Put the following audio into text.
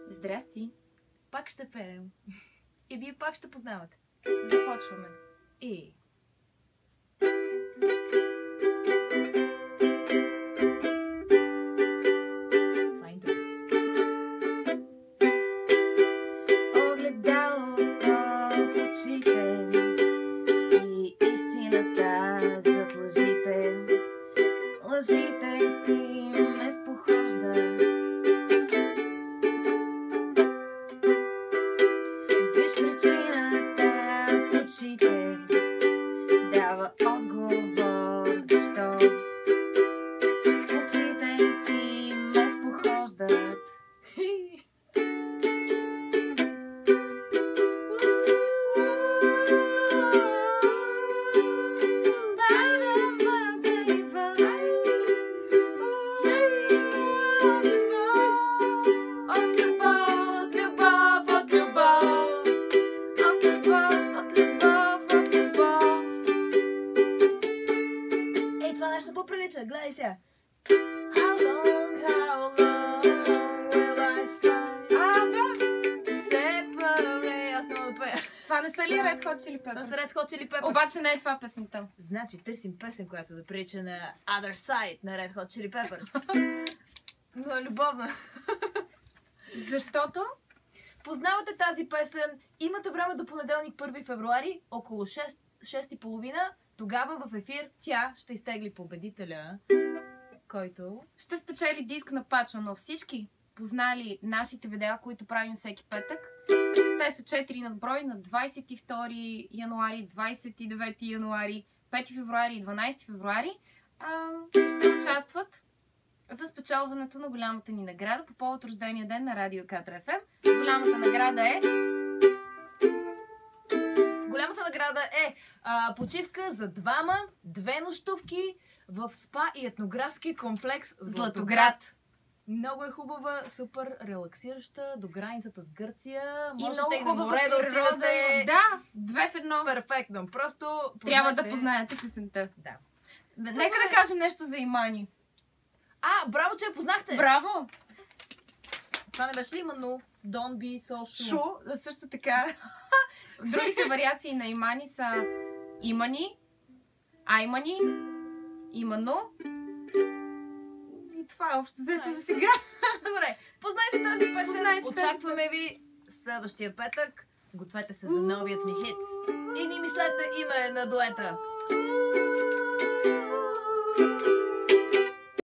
Здрасти! Пак ще пеем. И вие пак ще познавате. Започваме. И... Огледалото в очите и истината зад лъжите. Лъжите ти ме спохождат. Виж причината в очите, дава отговор защо. Очите ти ме спохождат. Ей, това нещо по-прилича, гледай сега. How long will I slide? Аз много да пея. Това не са ли Red Hot Chili Това са Peppers? Red Hot Chili Peppers. Обаче не е това песента. Значи търсим песен, която да прилича на Other Side на Red Hot Chili Peppers. Но е любовна. Защото Познавате тази песен, имате време до понеделник 1 февруари, около 6:30. Тогава в ефир тя ще изтегли победителя, който... ще спечели диск на Пачо, но всички познали нашите видеа, които правим всеки петък. Те са 4 на брой на 22 януари, 29 януари, 5 февруари и 12 февруари. Ще участват за спечелването на голямата ни награда по повод рождения ден на Радио Катра ФМ. Голямата награда е почивка за двама, 2 нощувки в спа и етнографски комплекс Златоград. Много е хубава, супер релаксираща, до границата с Гърция. И Можете много и на хубава море да природа. отидете. Да, 2 в 1. Перфектно. Просто Трябва да познайте- познаете песента. Да. Нека да кажем нещо за Имани. Браво, че я познахте! Браво! Това не беше ли именно Don't be so sure? Шу, също така. Другите вариации на Имани са Имани, Аймани, Имано. И това е общо взето за сега. Добре, познайте тази песен. Познайте тази Очакваме ви следващия петък. Гответе се за новият ни хит. И ни мислете име на дуета.